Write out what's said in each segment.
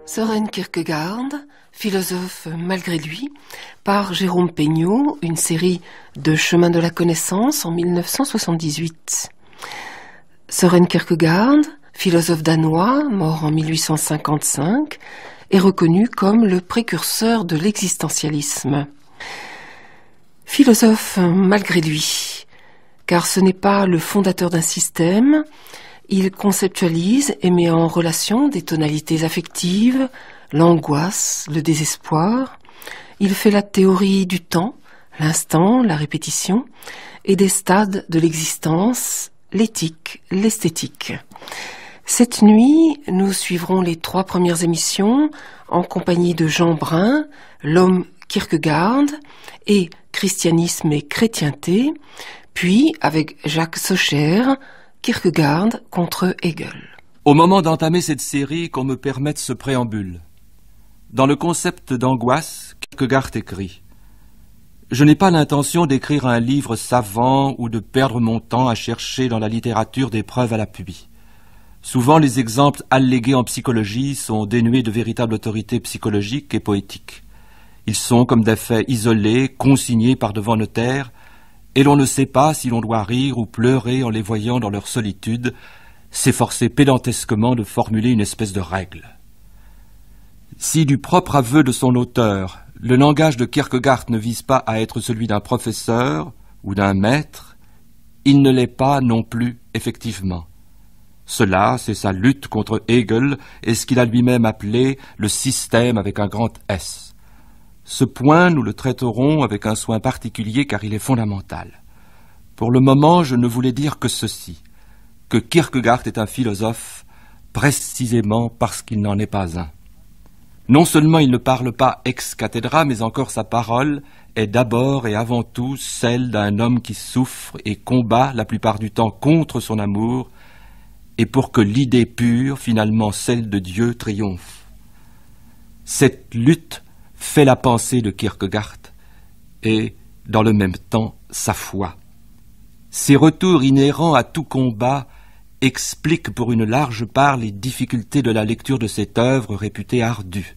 Søren Kierkegaard, philosophe malgré lui, par Jérôme Peignot, une série de Chemins de la connaissance en 1978. Søren Kierkegaard, philosophe danois, mort en 1855, est reconnu comme le précurseur de l'existentialisme. Philosophe malgré lui, car ce n'est pas le fondateur d'un système, il conceptualise et met en relation des tonalités affectives, l'angoisse, le désespoir. Il fait la théorie du temps, l'instant, la répétition, et des stades de l'existence, l'éthique, l'esthétique. Cette nuit, nous suivrons les 3 premières émissions en compagnie de Jean Brun, l'homme Kierkegaard, et Christianisme et chrétienté, puis avec Jacques Socher, Kierkegaard contre Hegel. Au moment d'entamer cette série, qu'on me permette ce préambule. Dans le concept d'angoisse, Kierkegaard écrit « Je n'ai pas l'intention d'écrire un livre savant ou de perdre mon temps à chercher dans la littérature des preuves à l'appui. Souvent, les exemples allégués en psychologie sont dénués de véritable autorité psychologique et poétique. Ils sont comme des faits isolés, consignés par devant notaire, et l'on ne sait pas si l'on doit rire ou pleurer en les voyant dans leur solitude, s'efforcer pédantesquement de formuler une espèce de règle. Si du propre aveu de son auteur, le langage de Kierkegaard ne vise pas à être celui d'un professeur ou d'un maître, il ne l'est pas non plus effectivement. Cela, c'est sa lutte contre Hegel et ce qu'il a lui-même appelé le système avec un grand S. Ce point, nous le traiterons avec un soin particulier car il est fondamental. Pour le moment, je ne voulais dire que ceci, que Kierkegaard est un philosophe précisément parce qu'il n'en est pas un. Non seulement il ne parle pas ex cathedra, mais encore sa parole est d'abord et avant tout celle d'un homme qui souffre et combat la plupart du temps contre son amour et pour que l'idée pure, finalement celle de Dieu, triomphe. Cette lutte fait la pensée de Kierkegaard et, dans le même temps, sa foi. Ces retours inhérents à tout combat expliquent pour une large part les difficultés de la lecture de cette œuvre réputée ardue.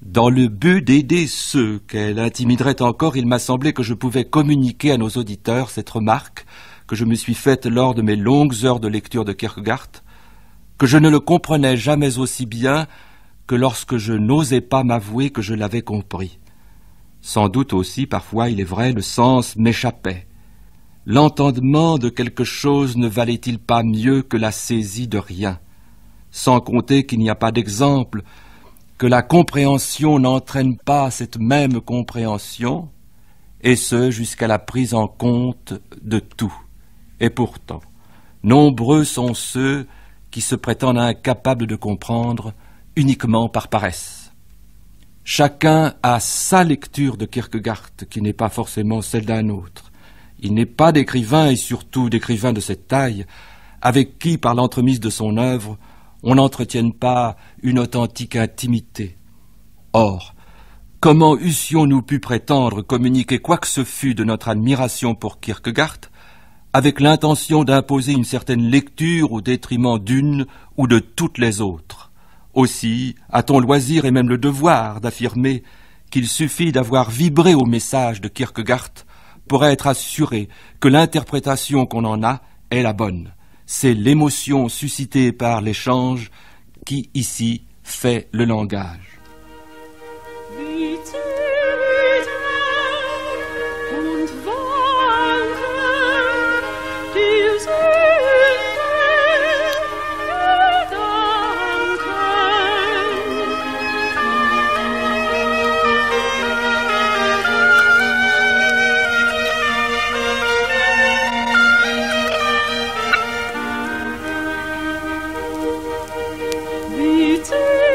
Dans le but d'aider ceux qu'elle intimiderait encore, il m'a semblé que je pouvais communiquer à nos auditeurs cette remarque que je me suis faite lors de mes longues heures de lecture de Kierkegaard, que je ne le comprenais jamais aussi bien que lorsque je n'osais pas m'avouer que je l'avais compris. Sans doute aussi, parfois, il est vrai, le sens m'échappait. L'entendement de quelque chose ne valait-il pas mieux que la saisie de rien? Sans compter qu'il n'y a pas d'exemple, que la compréhension n'entraîne pas cette même compréhension, et ce jusqu'à la prise en compte de tout. Et pourtant, nombreux sont ceux qui se prétendent incapables de comprendre uniquement par paresse. Chacun a sa lecture de Kierkegaard, qui n'est pas forcément celle d'un autre. Il n'est pas d'écrivain, et surtout d'écrivain de cette taille, avec qui, par l'entremise de son œuvre, on n'entretienne pas une authentique intimité. Or, comment eussions-nous pu prétendre communiquer quoi que ce fût de notre admiration pour Kierkegaard, avec l'intention d'imposer une certaine lecture au détriment d'une ou de toutes les autres? Aussi, a-t-on loisir et même le devoir d'affirmer qu'il suffit d'avoir vibré au message de Kierkegaard pour être assuré que l'interprétation qu'on en a est la bonne. C'est l'émotion suscitée par l'échange qui, ici, fait le langage. Wie zählt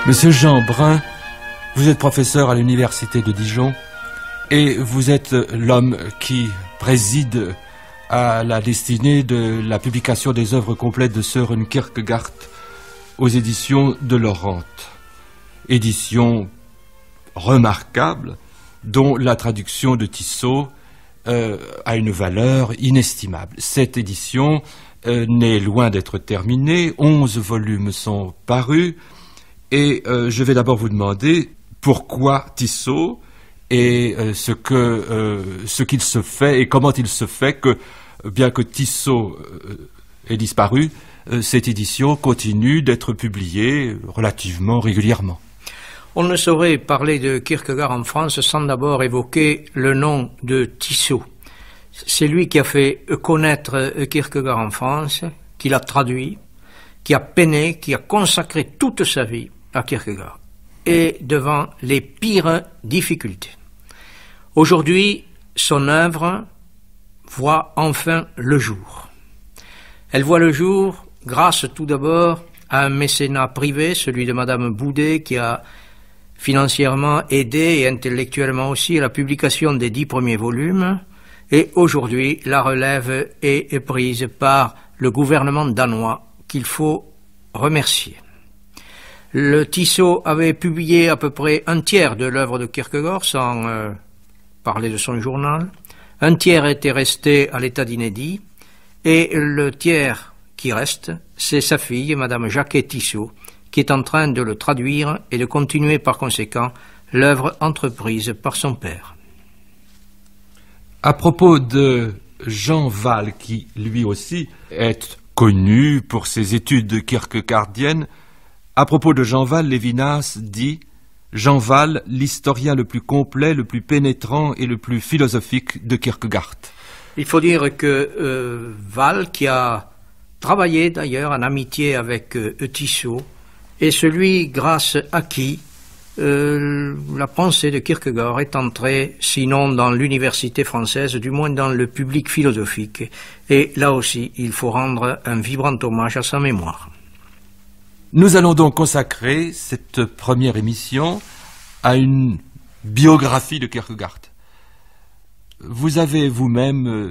Monsieur Jean Brun, vous êtes professeur à l'université de Dijon et vous êtes l'homme qui préside à la destinée de la publication des œuvres complètes de Søren Kierkegaard aux éditions de Laurent. Édition remarquable dont la traduction de Tissot a une valeur inestimable. Cette édition n'est loin d'être terminée, 11 volumes sont parus et je vais d'abord vous demander pourquoi Tissot et ce qu'il se fait et comment il se fait que, bien que Tissot ait disparu, cette édition continue d'être publiée relativement régulièrement. On ne saurait parler de Kierkegaard en France sans d'abord évoquer le nom de Tissot. C'est lui qui a fait connaître Kierkegaard en France, qui l'a traduit, qui a peiné, qui a consacré toute sa vie à Kierkegaard, et devant les pires difficultés. Aujourd'hui, son œuvre voit enfin le jour. Elle voit le jour grâce tout d'abord à un mécénat privé, celui de Madame Boudet, qui a financièrement aidé et intellectuellement aussi à la publication des 10 premiers volumes, et aujourd'hui la relève est prise par le gouvernement danois qu'il faut remercier. Le Tissot avait publié à peu près un tiers de l'œuvre de Kierkegaard sans parler de son journal, un tiers était resté à l'état d'inédit, et le tiers qui reste, c'est sa fille, Madame Jacquet Tissot, qui est en train de le traduire et de continuer par conséquent l'œuvre entreprise par son père. À propos de Jean Wahl, qui lui aussi est connu pour ses études kierkegaardiennes, à propos de Jean Wahl, Lévinas dit « Jean Wahl, l'historien le plus complet, le plus pénétrant et le plus philosophique de Kierkegaard ». Il faut dire que Wahl, qui a travaillé d'ailleurs en amitié avec Tissot, est celui grâce à qui la pensée de Kierkegaard est entrée, sinon dans l'université française, du moins dans le public philosophique. Et là aussi, il faut rendre un vibrant hommage à sa mémoire. Nous allons donc consacrer cette première émission à une biographie de Kierkegaard. Vous avez vous-même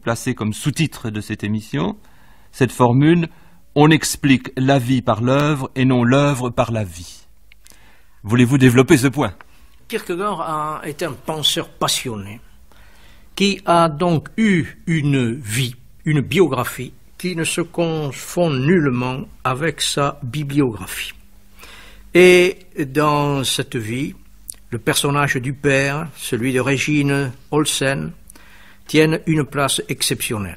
placé comme sous-titre de cette émission cette formule « On explique la vie par l'œuvre et non l'œuvre par la vie ». Voulez-vous développer ce point? Kierkegaard est un penseur passionné qui a donc eu une vie, une biographie qui ne se confond nullement avec sa bibliographie. Et dans cette vie, le personnage du père, celui de Régine Olsen, tiennent une place exceptionnelle.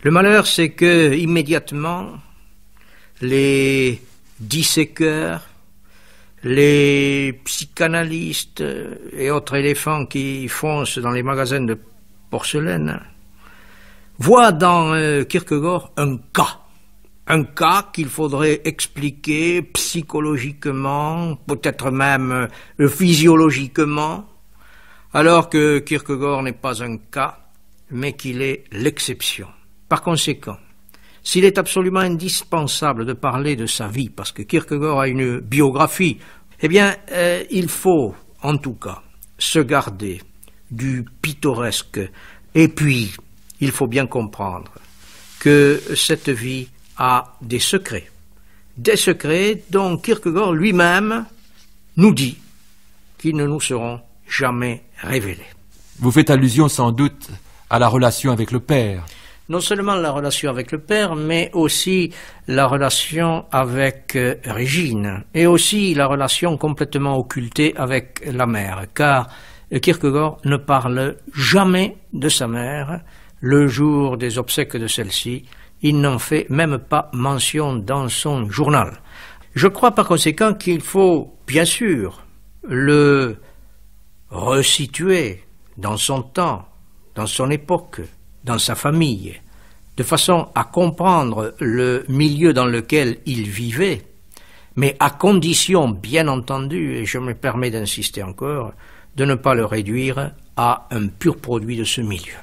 Le malheur, c'est que immédiatement, les disséqueurs, les psychanalystes et autres éléphants qui foncent dans les magasins de porcelaine voient dans Kierkegaard un cas qu'il faudrait expliquer psychologiquement, peut-être même physiologiquement, alors que Kierkegaard n'est pas un cas, mais qu'il est l'exception. Par conséquent, s'il est absolument indispensable de parler de sa vie, parce que Kierkegaard a une biographie, eh bien, il faut, en tout cas, se garder du pittoresque. Et puis, il faut bien comprendre que cette vie a des secrets dont Kierkegaard lui-même nous dit qu'ils ne nous seront jamais révélés. Vous faites allusion sans doute à la relation avec le père. Non seulement la relation avec le père, mais aussi la relation avec Régine, et aussi la relation complètement occultée avec la mère, car Kierkegaard ne parle jamais de sa mère. Le jour des obsèques de celle-ci, il n'en fait même pas mention dans son journal. Je crois par conséquent qu'il faut, bien sûr, le resituer dans son temps, dans son époque, dans sa famille, de façon à comprendre le milieu dans lequel il vivait, mais à condition, bien entendu, et je me permets d'insister encore, de ne pas le réduire à un pur produit de ce milieu.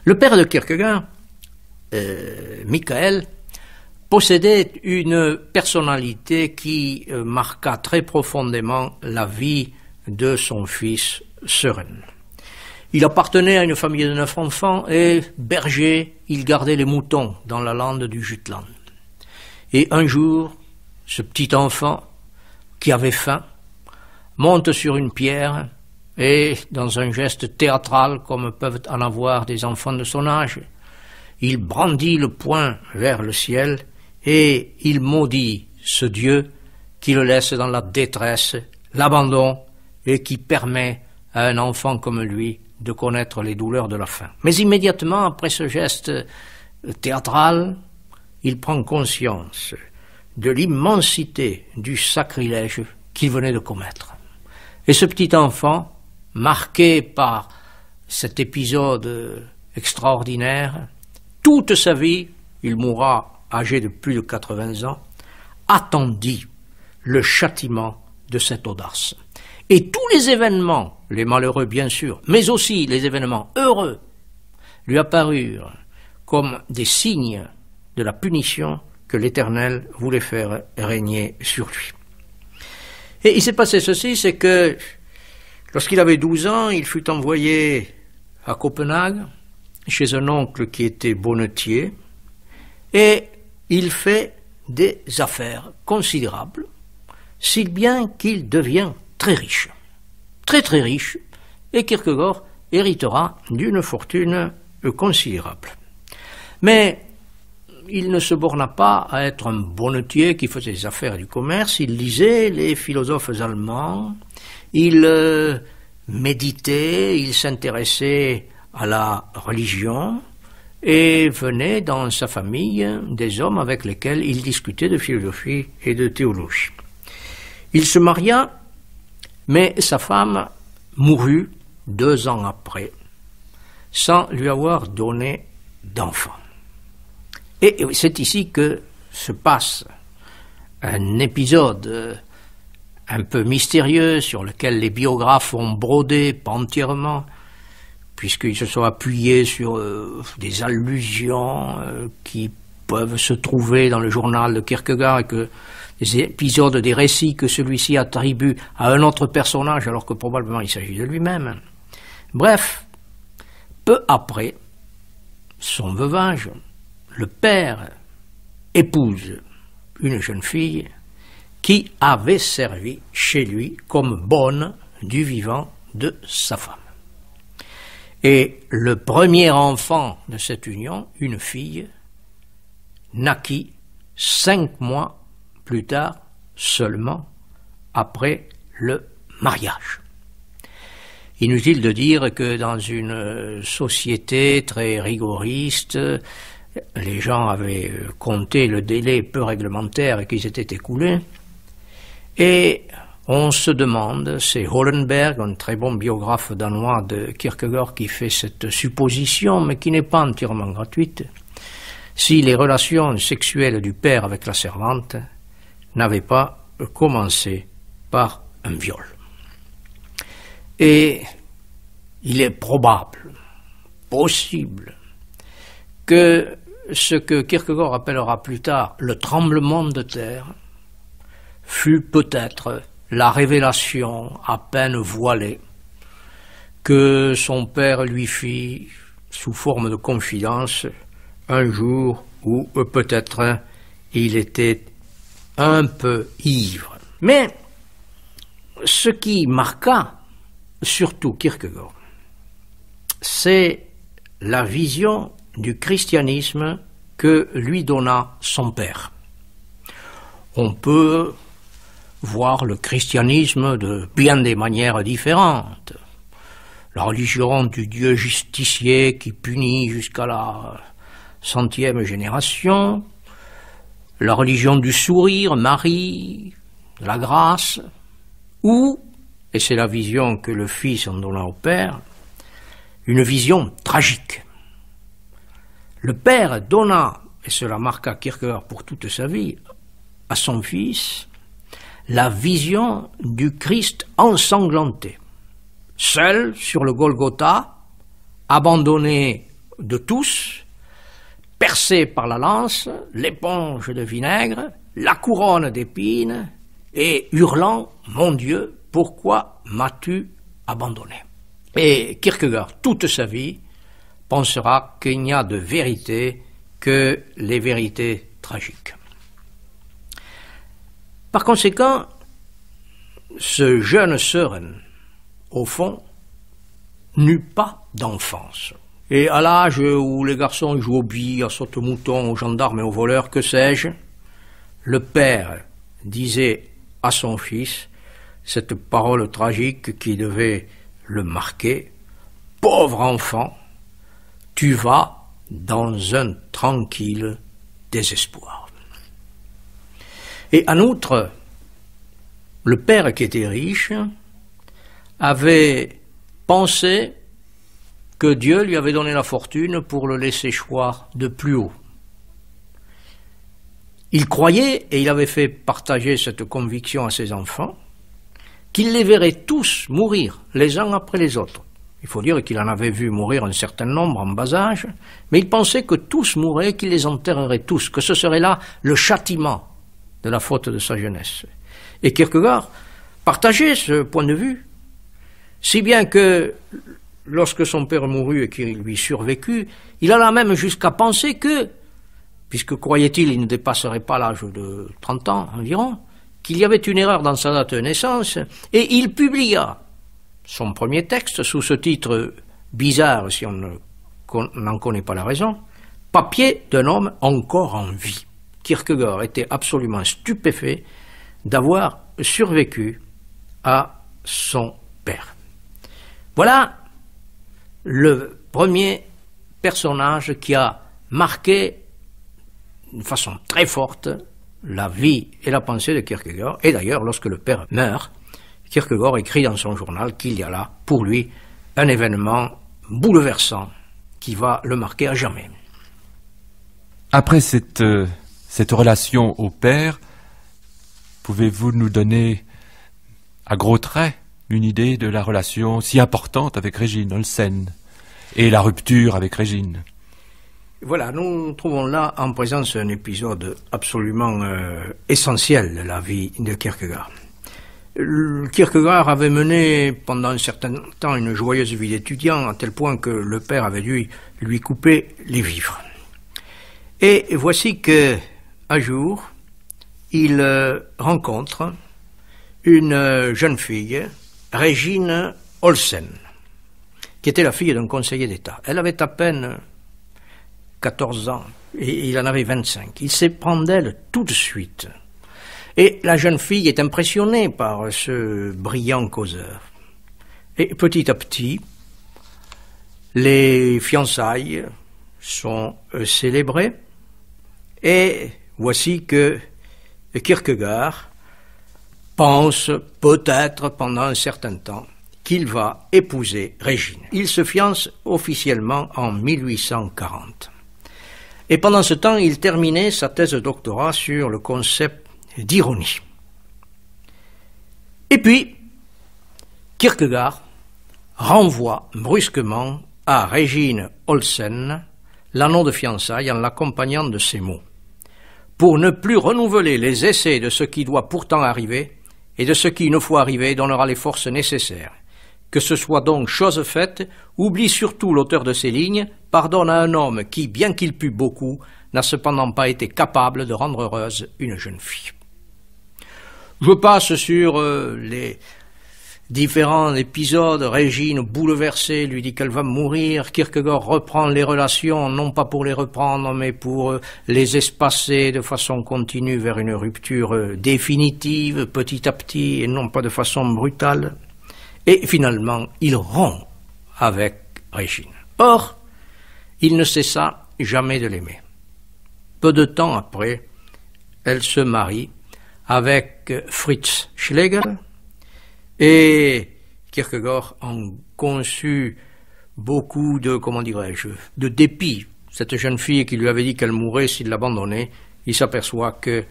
Le père de Kierkegaard, Michael, possédait une personnalité qui marqua très profondément la vie de son fils Søren. Il appartenait à une famille de 9 enfants et berger, il gardait les moutons dans la lande du Jutland. Et un jour, ce petit enfant qui avait faim monte sur une pierre et, dans un geste théâtral comme peuvent en avoir des enfants de son âge, il brandit le poing vers le ciel et il maudit ce Dieu qui le laisse dans la détresse, l'abandon et qui permet à un enfant comme lui de connaître les douleurs de la faim. Mais immédiatement après ce geste théâtral, il prend conscience de l'immensité du sacrilège qu'il venait de commettre. Et ce petit enfant, marqué par cet épisode extraordinaire, toute sa vie, il mourra âgé de plus de 80 ans, attendit le châtiment de cette audace. Et tous les événements, les malheureux bien sûr, mais aussi les événements heureux, lui apparurent comme des signes de la punition que l'Éternel voulait faire régner sur lui. Et il s'est passé ceci, c'est que lorsqu'il avait 12 ans, il fut envoyé à Copenhague, chez un oncle qui était bonnetier, et il fait des affaires considérables, si bien qu'il devient très riche, très très riche, et Kierkegaard héritera d'une fortune considérable. Mais il ne se borna pas à être un bonnetier qui faisait des affaires et du commerce, il lisait les philosophes allemands, il méditait, il s'intéressait à la religion, et venait dans sa famille des hommes avec lesquels il discutait de philosophie et de théologie. Il se maria, mais sa femme mourut 2 ans après, sans lui avoir donné d'enfant. Et c'est ici que se passe un épisode un peu mystérieux sur lequel les biographes ont brodé, pas entièrement, puisqu'ils se sont appuyés sur des allusions qui peuvent se trouver dans le journal de Kierkegaard et que des épisodes, des récits que celui-ci attribue à un autre personnage alors que probablement il s'agit de lui-même. Bref, peu après son veuvage, le père épouse une jeune fille qui avait servi chez lui comme bonne du vivant de sa femme. Et le premier enfant de cette union, une fille, naquit 5 mois plus tard seulement après le mariage. Inutile de dire que dans une société très rigoriste, les gens avaient compté le délai peu réglementaire qui s'était écoulé, et on se demande, c'est Hollenberg, un très bon biographe danois de Kierkegaard, qui fait cette supposition, mais qui n'est pas entièrement gratuite, si les relations sexuelles du père avec la servante n'avaient pas commencé par un viol. Et il est probable, possible, que ce que Kierkegaard appellera plus tard le tremblement de terre fut peut-être la révélation à peine voilée que son père lui fit sous forme de confidence un jour où peut-être il était un peu ivre. Mais ce qui marqua surtout Kierkegaard, c'est la vision du christianisme que lui donna son père. On peut voir le christianisme de bien des manières différentes. La religion du Dieu justicier qui punit jusqu'à la 100e génération, la religion du sourire, Marie, de la grâce, ou, et c'est la vision que le Fils en donna au Père, une vision tragique. Le Père donna, et cela marqua Kierkegaard pour toute sa vie, à son Fils, la vision du Christ ensanglanté, seul sur le Golgotha, abandonné de tous, percé par la lance, l'éponge de vinaigre, la couronne d'épines, et hurlant « Mon Dieu, pourquoi m'as-tu abandonné ?» Et Kierkegaard, toute sa vie, pensera qu'il n'y a de vérité que les vérités tragiques. Par conséquent, ce jeune Søren, au fond, n'eut pas d'enfance. Et à l'âge où les garçons jouent aux billes, à saute-mouton, aux gendarmes et aux voleurs, que sais-je, le père disait à son fils cette parole tragique qui devait le marquer: « Pauvre enfant, tu vas dans un tranquille désespoir. » Et en outre, le père qui était riche avait pensé que Dieu lui avait donné la fortune pour le laisser choir de plus haut. Il croyait, et il avait fait partager cette conviction à ses enfants, qu'il les verrait tous mourir les uns après les autres. Il faut dire qu'il en avait vu mourir un certain nombre en bas âge, mais il pensait que tous mourraient, qu'il les enterrerait tous, que ce serait là le châtiment de la faute de sa jeunesse. Et Kierkegaard partageait ce point de vue, si bien que lorsque son père mourut et qu'il lui survécut, il alla même jusqu'à penser que, puisque croyait-il, il ne dépasserait pas l'âge de 30 ans environ, qu'il y avait une erreur dans sa date de naissance, et il publia son premier texte sous ce titre bizarre, si on n'en connaît pas la raison, « Papier d'un homme encore en vie ». Kierkegaard était absolument stupéfait d'avoir survécu à son père. Voilà le premier personnage qui a marqué d'une façon très forte la vie et la pensée de Kierkegaard. Et d'ailleurs, lorsque le père meurt, Kierkegaard écrit dans son journal qu'il y a là, pour lui, un événement bouleversant qui va le marquer à jamais. Après cette relation au père, pouvez-vous nous donner à gros traits une idée de la relation si importante avec Régine Olsen et la rupture avec Régine? Voilà, nous trouvons là en présence un épisode absolument essentiel de la vie de Kierkegaard. Kierkegaard avait mené pendant un certain temps une joyeuse vie d'étudiant, à tel point que le père avait dû lui couper les vivres. Et voici que, un jour, il rencontre une jeune fille, Régine Olsen, qui était la fille d'un conseiller d'État. Elle avait à peine 14 ans et il en avait 25. Il s'éprend d'elle tout de suite. Et la jeune fille est impressionnée par ce brillant causeur. Et petit à petit, les fiançailles sont célébrées et voici que Kierkegaard pense peut-être pendant un certain temps qu'il va épouser Régine. Il se fiance officiellement en 1840. Et pendant ce temps, il terminait sa thèse de doctorat sur le concept d'ironie. Et puis, Kierkegaard renvoie brusquement à Régine Olsen l'anneau de fiançailles en l'accompagnant de ces mots: « Pour ne plus renouveler les essais de ce qui doit pourtant arriver, et de ce qui, une fois arrivé, donnera les forces nécessaires. Que ce soit donc chose faite, oublie surtout l'auteur de ces lignes, pardonne à un homme qui, bien qu'il pût beaucoup, n'a cependant pas été capable de rendre heureuse une jeune fille. » Je passe sur les différents épisodes. Régine, bouleversée, lui dit qu'elle va mourir. Kierkegaard reprend les relations, non pas pour les reprendre, mais pour les espacer de façon continue vers une rupture définitive, petit à petit, et non pas de façon brutale. Et finalement, il rompt avec Régine. Or, il ne cessa jamais de l'aimer. Peu de temps après, elle se marie avec Fritz Schlegel, et Kierkegaard en conçut beaucoup de, de dépit. Cette jeune fille qui lui avait dit qu'elle mourrait s'il l'abandonnait, il s'aperçoit qu'elle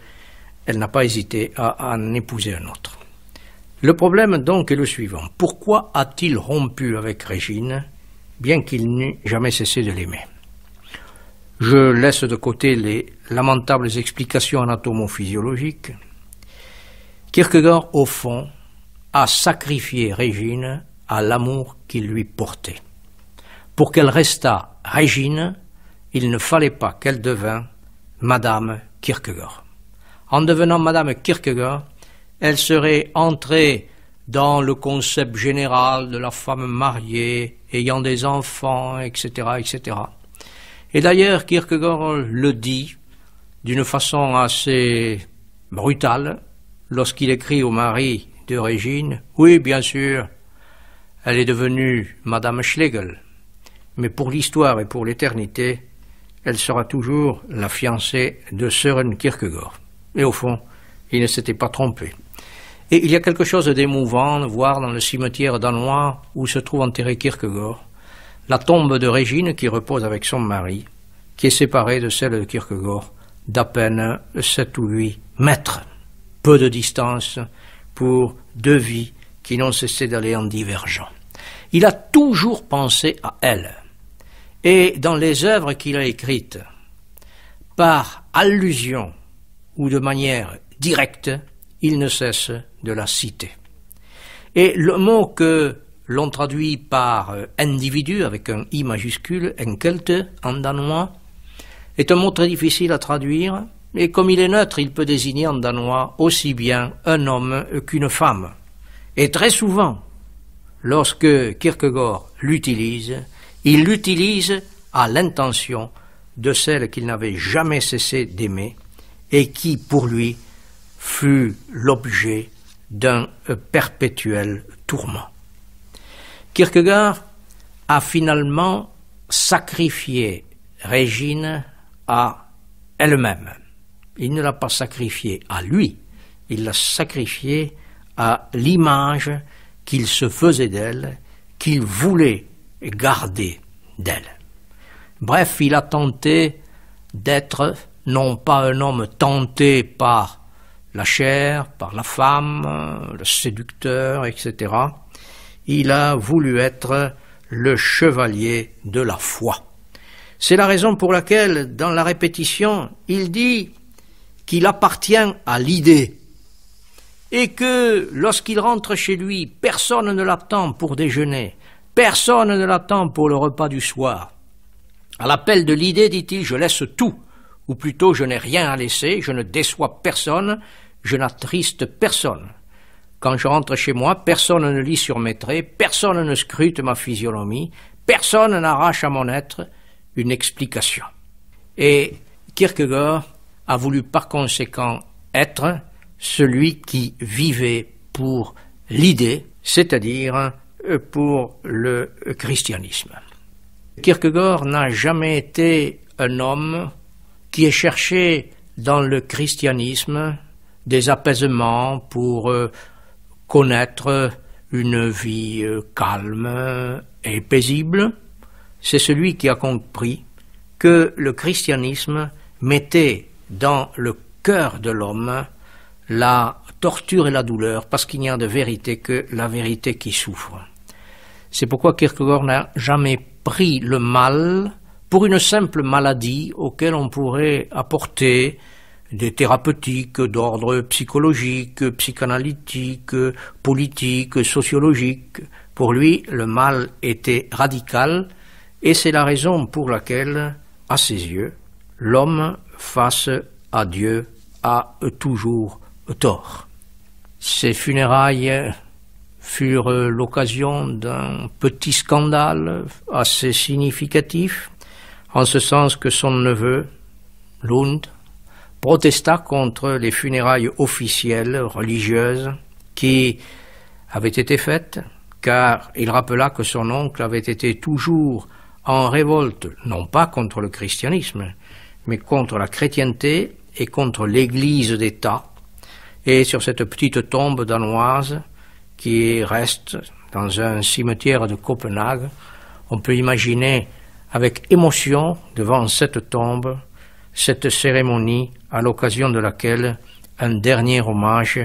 n'a pas hésité à en épouser un autre. Le problème donc est le suivant. Pourquoi a-t-il rompu avec Régine, bien qu'il n'eût jamais cessé de l'aimer? Je laisse de côté les lamentables explications anatomo-physiologiques. Kierkegaard, au fond, a sacrifié Régine à l'amour qu'il lui portait. Pour qu'elle restât Régine, il ne fallait pas qu'elle devînt Madame Kierkegaard. En devenant Madame Kierkegaard, elle serait entrée dans le concept général de la femme mariée, ayant des enfants, etc., etc. Et d'ailleurs, Kierkegaard le dit d'une façon assez brutale lorsqu'il écrit au mari de Régine, « Oui, bien sûr, elle est devenue Madame Schlegel, mais pour l'histoire et pour l'éternité, elle sera toujours la fiancée de Søren Kierkegaard. » Et au fond, il ne s'était pas trompé. Et il y a quelque chose d'émouvant de voir dans le cimetière danois où se trouve enterré Kierkegaard, la tombe de Régine qui repose avec son mari, qui est séparée de celle de Kierkegaard d'à peine 7 ou 8 mètres. Peu de distance pour deux vies qui n'ont cessé d'aller en divergent. Il a toujours pensé à elle. Et dans les œuvres qu'il a écrites, par allusion ou de manière directe, il ne cesse de la citer. Et le mot que l'on traduit par individu avec un I majuscule, enkelte en danois, est un mot très difficile à traduire, et comme il est neutre, il peut désigner en danois aussi bien un homme qu'une femme. Et très souvent, lorsque Kierkegaard l'utilise, il l'utilise à l'intention de celle qu'il n'avait jamais cessé d'aimer et qui, pour lui, fut l'objet d'un perpétuel tourment. Kierkegaard a finalement sacrifié Régine à elle-même. Il ne l'a pas sacrifiée à lui, il l'a sacrifiée à l'image qu'il se faisait d'elle, qu'il voulait garder d'elle. Bref, il a tenté d'être non pas un homme tenté par la chair, par la femme, le séducteur, etc. Il a voulu être le chevalier de la foi. C'est la raison pour laquelle, dans la répétition, il dit qu'il appartient à l'idée et que lorsqu'il rentre chez lui, personne ne l'attend pour déjeuner, personne ne l'attend pour le repas du soir. À l'appel de l'idée, dit-il, je laisse tout, ou plutôt je n'ai rien à laisser, je ne déçois personne, je n'attriste personne. Quand je rentre chez moi, personne ne lit sur mes traits, personne ne scrute ma physionomie, personne n'arrache à mon être une explication. Et Kierkegaard a voulu par conséquent être celui qui vivait pour l'idée, c'est-à-dire pour le christianisme. Kierkegaard n'a jamais été un homme qui ait cherché dans le christianisme des apaisements pour connaître une vie calme et paisible. C'est celui qui a compris que le christianisme mettait dans le cœur de l'homme la torture et la douleur, parce qu'il n'y a de vérité que la vérité qui souffre. C'est pourquoi Kierkegaard n'a jamais pris le mal pour une simple maladie auquel on pourrait apporter des thérapeutiques d'ordre psychologique, psychanalytique, politique, sociologique. Pour lui, le mal était radical et c'est la raison pour laquelle, à ses yeux, l'homme face à Dieu a toujours tort. Ces funérailles furent l'occasion d'un petit scandale assez significatif, en ce sens que son neveu, Lund, protesta contre les funérailles officielles religieuses qui avaient été faites, car il rappela que son oncle avait été toujours en révolte, non pas contre le christianisme, mais contre la chrétienté et contre l'Église d'État. Et sur cette petite tombe danoise qui reste dans un cimetière de Copenhague, on peut imaginer avec émotion devant cette tombe cette cérémonie à l'occasion de laquelle un dernier hommage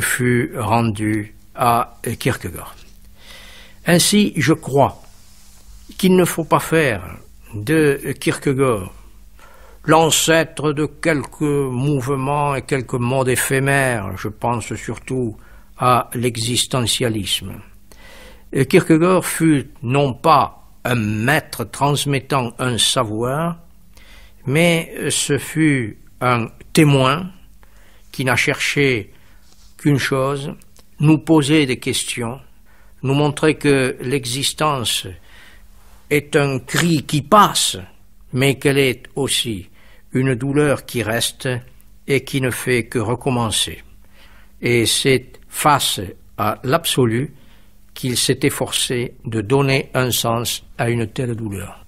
fut rendu à Kierkegaard. Ainsi, je crois qu'il ne faut pas faire de Kierkegaard l'ancêtre de quelques mouvements et quelques modes éphémères, je pense surtout à l'existentialisme. Kierkegaard fut non pas un maître transmettant un savoir, mais ce fut un témoin qui n'a cherché qu'une chose, nous poser des questions, nous montrer que l'existence est un cri qui passe, mais qu'elle est aussi une douleur qui reste et qui ne fait que recommencer. Et c'est face à l'absolu qu'il s'est efforcé de donner un sens à une telle douleur.